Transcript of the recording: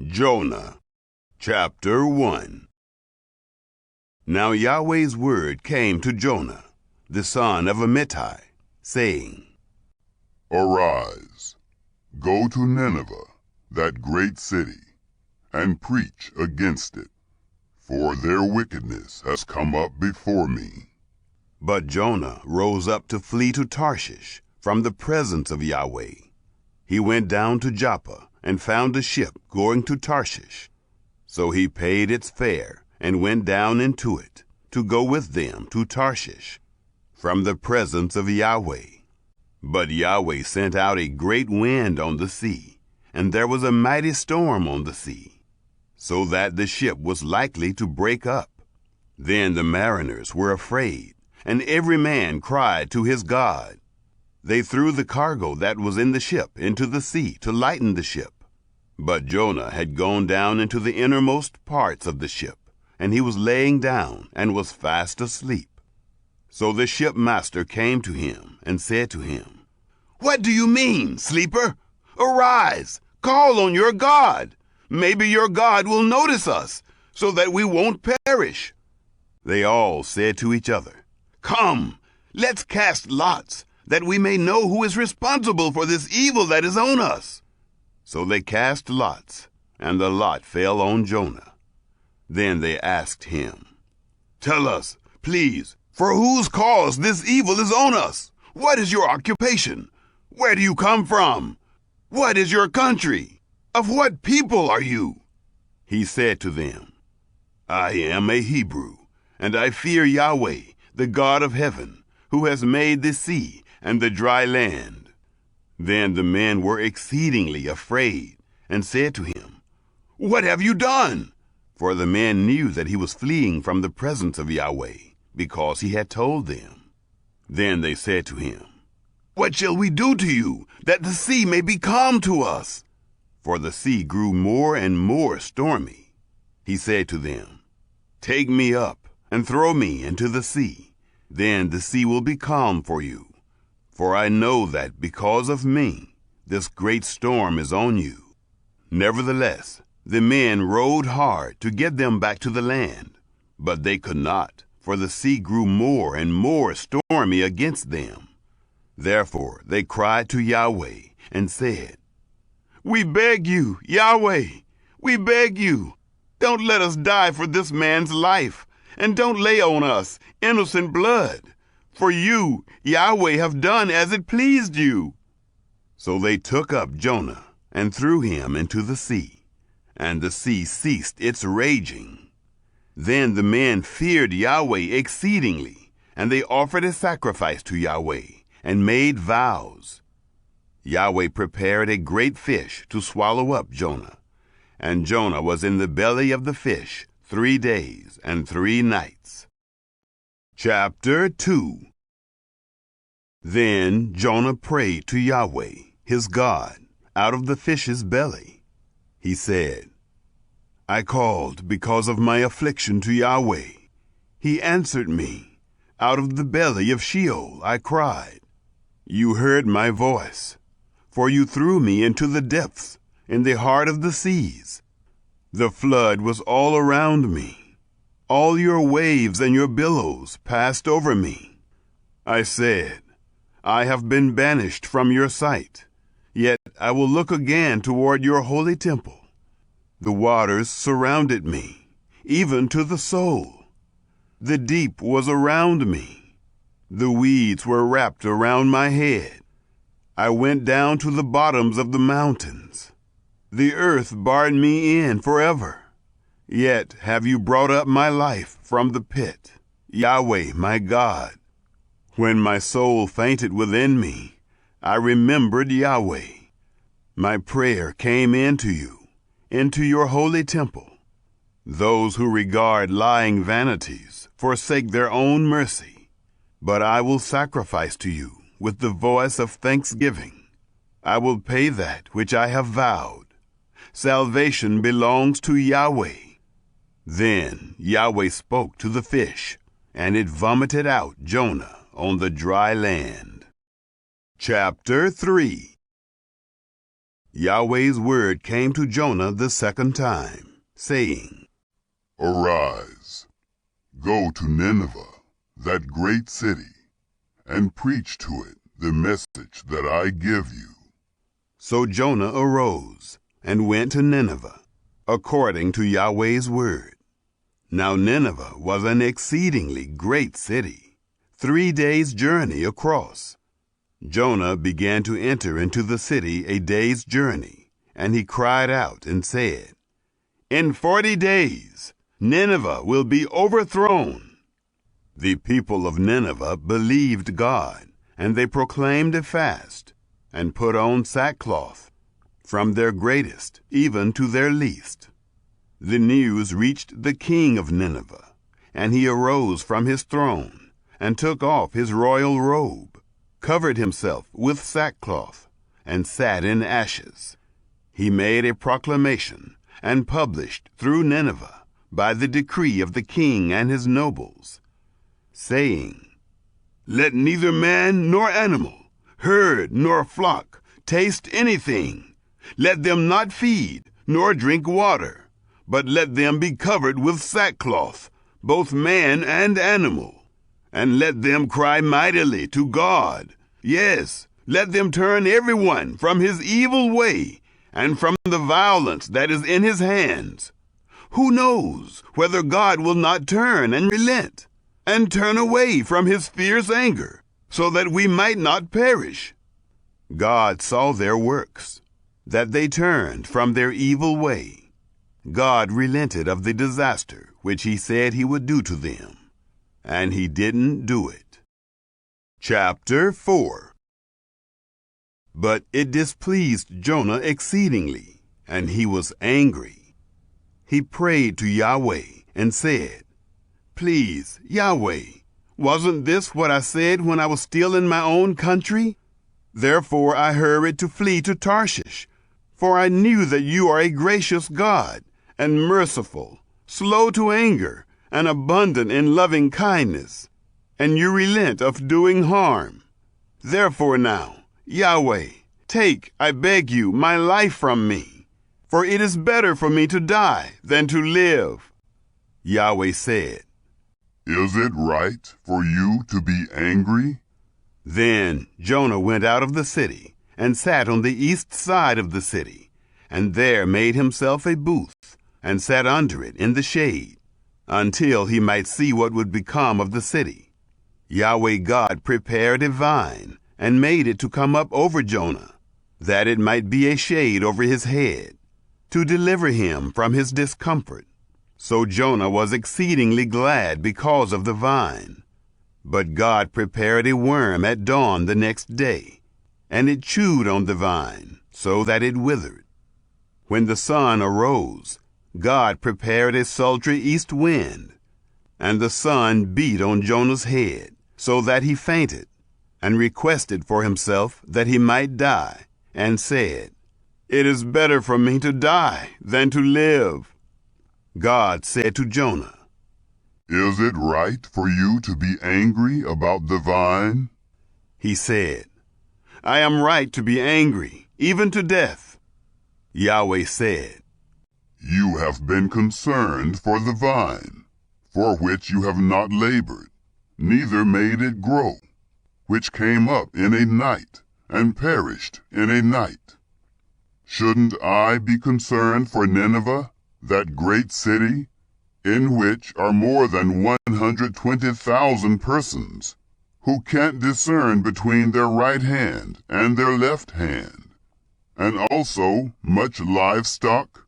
Jonah, chapter 1. Now Yahweh's word came to Jonah, the son of Amittai, saying, Arise, go to Nineveh, that great city, and preach against it, for their wickedness has come up before me. But Jonah rose up to flee to Tarshish from the presence of Yahweh. He went down to Joppa and found a ship going to Tarshish. So he paid its fare and went down into it to go with them to Tarshish from the presence of Yahweh. But Yahweh sent out a great wind on the sea, and there was a mighty storm on the sea, so that the ship was likely to break up. Then the mariners were afraid, and every man cried to his God. They threw the cargo that was in the ship into the sea to lighten the ship. But Jonah had gone down into the innermost parts of the ship, and he was laying down and was fast asleep. So the shipmaster came to him and said to him, What do you mean, sleeper? Arise, call on your God. Maybe your God will notice us, so that we won't perish. They all said to each other, Come, let's cast lots, that we may know who is responsible for this evil that is on us. So they cast lots, and the lot fell on Jonah. Then they asked him, Tell us, please, for whose cause this evil is on us? What is your occupation? Where do you come from? What is your country? Of what people are you? He said to them, I am a Hebrew, and I fear Yahweh, the God of heaven, who has made the sea and the dry land. Then the men were exceedingly afraid, and said to him, What have you done? For the men knew that he was fleeing from the presence of Yahweh, because he had told them. Then they said to him, What shall we do to you, that the sea may be calm to us? For the sea grew more and more stormy. He said to them, Take me up, and throw me into the sea. Then the sea will be calm for you. For I know that because of me, this great storm is on you. Nevertheless, the men rowed hard to get them back to the land, but they could not, for the sea grew more and more stormy against them. Therefore they cried to Yahweh and said, We beg you, Yahweh, we beg you, don't let us die for this man's life, and don't lay on us innocent blood. For you, Yahweh, have done as it pleased you. So they took up Jonah and threw him into the sea, and the sea ceased its raging. Then the men feared Yahweh exceedingly, and they offered a sacrifice to Yahweh, and made vows. Yahweh prepared a great fish to swallow up Jonah, and Jonah was in the belly of the fish 3 days and 3 nights. Chapter 2. Then Jonah prayed to Yahweh, his God, out of the fish's belly. He said, I called because of my affliction to Yahweh. He answered me. Out of the belly of Sheol I cried. You heard my voice, for you threw me into the depths, in the heart of the seas. The flood was all around me. All your waves and your billows passed over me. I said, I have been banished from your sight, yet I will look again toward your holy temple. The waters surrounded me, even to the soul. The deep was around me. The weeds were wrapped around my head. I went down to the bottoms of the mountains. The earth barred me in forever. Yet have you brought up my life from the pit, Yahweh, my God. When my soul fainted within me, I remembered Yahweh. My prayer came into you, into your holy temple. Those who regard lying vanities forsake their own mercy. But I will sacrifice to you with the voice of thanksgiving. I will pay that which I have vowed. Salvation belongs to Yahweh. Then Yahweh spoke to the fish, and it vomited out Jonah on the dry land. Chapter 3. Yahweh's word came to Jonah the second time, saying, Arise, go to Nineveh, that great city, and preach to it the message that I give you. So Jonah arose and went to Nineveh, according to Yahweh's word. Now Nineveh was an exceedingly great city, 3 days' journey across. Jonah began to enter into the city a day's journey, and he cried out and said, In 40 days Nineveh will be overthrown. The people of Nineveh believed God, and they proclaimed a fast, and put on sackcloth, from their greatest even to their least. The news reached the king of Nineveh, and he arose from his throne, and took off his royal robe, covered himself with sackcloth, and sat in ashes. He made a proclamation, and published through Nineveh, by the decree of the king and his nobles, saying, Let neither man nor animal, herd nor flock, taste anything. Let them not feed, nor drink water, but let them be covered with sackcloth, both man and animal. And let them cry mightily to God. Yes, let them turn everyone from his evil way, and from the violence that is in his hands. Who knows whether God will not turn and relent, and turn away from his fierce anger, so that we might not perish? God saw their works, that they turned from their evil way. God relented of the disaster which he said he would do to them, and he didn't do it. Chapter 4. But it displeased Jonah exceedingly, and he was angry. He prayed to Yahweh and said, Please, Yahweh, wasn't this what I said when I was still in my own country? Therefore I hurried to flee to Tarshish, for I knew that you are a gracious God, and merciful, slow to anger, and abundant in loving kindness, and you relent of doing harm. Therefore now, Yahweh, take, I beg you, my life from me, for it is better for me to die than to live. Yahweh said, Is it right for you to be angry? Then Jonah went out of the city, and sat on the east side of the city, and there made himself a booth, and sat under it in the shade, until he might see what would become of the city. Yahweh God prepared a vine, and made it to come up over Jonah, that it might be a shade over his head, to deliver him from his discomfort. So Jonah was exceedingly glad because of the vine. But God prepared a worm at dawn the next day, and it chewed on the vine, so that it withered. When the sun arose, God prepared a sultry east wind, and the sun beat on Jonah's head, so that he fainted, and requested for himself that he might die, and said, It is better for me to die than to live. God said to Jonah, Is it right for you to be angry about the vine? He said, I am right to be angry, even to death. Yahweh said, You have been concerned for the vine, for which you have not labored, neither made it grow, which came up in a night, and perished in a night. Shouldn't I be concerned for Nineveh, that great city, in which are more than 120,000 persons, who can't discern between their right hand and their left hand, and also much livestock?